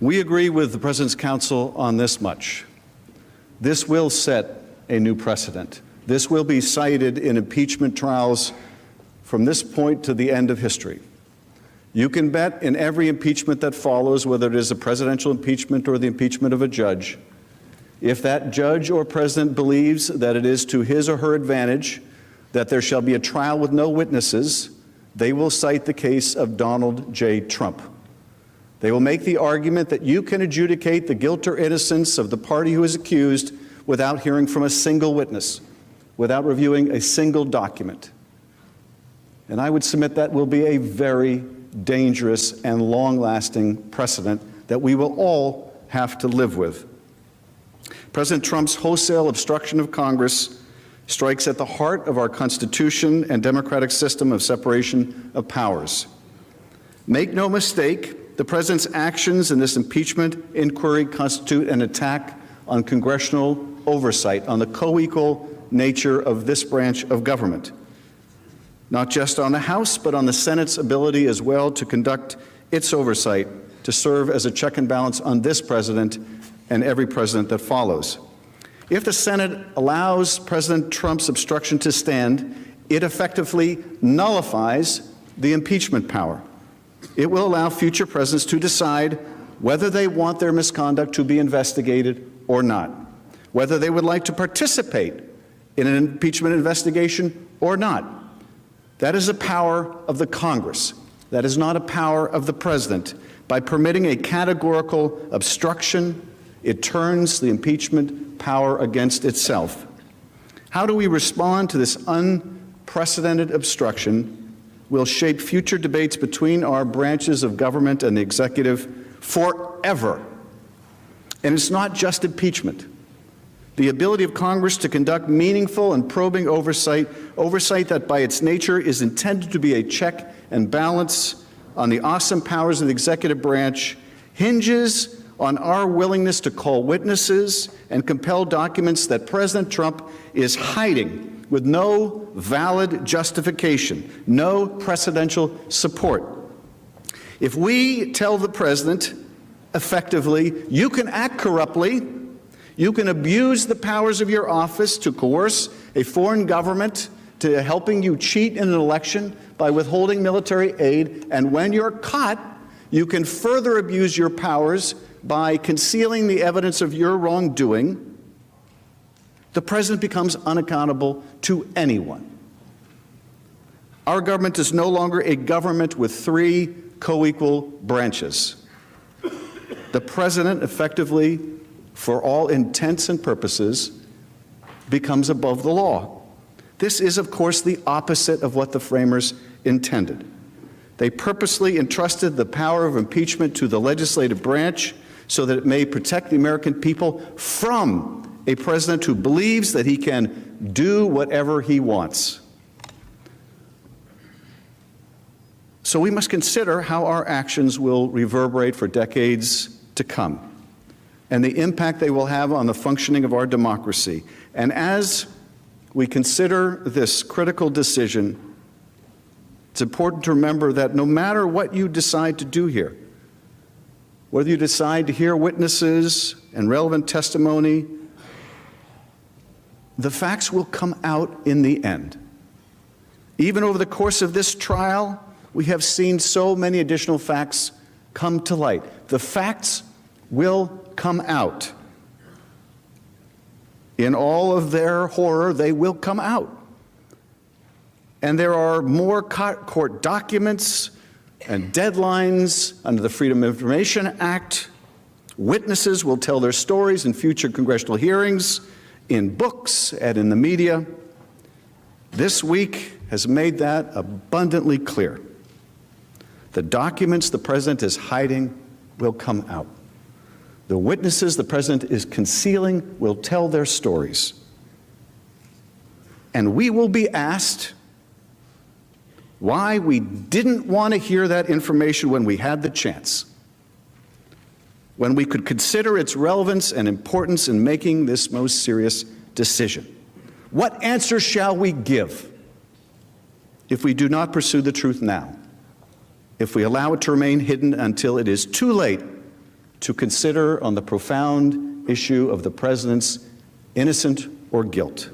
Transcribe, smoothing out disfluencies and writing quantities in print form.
We agree with the President's counsel on this much. This will set a new precedent. This will be cited in impeachment trials from this point to the end of history. You can bet in every impeachment that follows, whether it is a presidential impeachment or the impeachment of a judge, if that judge or president believes that it is to his or her advantage that there shall be a trial with no witnesses, they will cite the case of Donald J. Trump. They will make the argument that you can adjudicate the guilt or innocence of the party who is accused without hearing from a single witness, without reviewing a single document. And I would submit that will be a very dangerous and long-lasting precedent that we will all have to live with. President Trump's wholesale obstruction of Congress strikes at the heart of our Constitution and democratic system of separation of powers. Make no mistake, the President's actions in this impeachment inquiry constitute an attack on congressional oversight, on the co-equal nature of this branch of government. Not just on the House, but on the Senate's ability as well to conduct its oversight, to serve as a check and balance on this president and every president that follows. If the Senate allows President Trump's obstruction to stand, it effectively nullifies the impeachment power. It will allow future presidents to decide whether they want their misconduct to be investigated or not, whether they would like to participate in an impeachment investigation or not. That is a power of the Congress. That is not a power of the president. By permitting a categorical obstruction, it turns the impeachment power against itself. How do we respond to this unprecedented obstruction will shape future debates between our branches of government and the executive forever. And it's not just impeachment. The ability of Congress to conduct meaningful and probing oversight that by its nature is intended to be a check and balance on the awesome powers of the executive branch, hinges on our willingness to call witnesses and compel documents that President Trump is hiding with no valid justification, no precedential support. If we tell the president effectively, you can act corruptly, you can abuse the powers of your office to coerce a foreign government to helping you cheat in an election by withholding military aid, and when you're caught, you can further abuse your powers by concealing the evidence of your wrongdoing, the president becomes unaccountable to anyone. Our government is no longer a government with three co-equal branches. The president effectively, for all intents and purposes, becomes above the law. This is, of course, the opposite of what the framers intended. They purposely entrusted the power of impeachment to the legislative branch so that it may protect the American people from a president who believes that he can do whatever he wants. So we must consider how our actions will reverberate for decades to come and the impact they will have on the functioning of our democracy. And as we consider this critical decision, it's important to remember that no matter what you decide to do here, whether you decide to hear witnesses and relevant testimony, the facts will come out in the end. Even over the course of this trial, we have seen so many additional facts come to light. The facts will come out. In all of their horror, they will come out. And there are more court documents and deadlines under the Freedom of Information Act. Witnesses will tell their stories in future congressional hearings, in books, and in the media. This week has made that abundantly clear. The documents the president is hiding will come out. The witnesses the president is concealing will tell their stories. And we will be asked why we didn't want to hear that information when we had the chance, when we could consider its relevance and importance in making this most serious decision. What answer shall we give if we do not pursue the truth now, if we allow it to remain hidden until it is too late to consider on the profound issue of the president's innocence or guilt.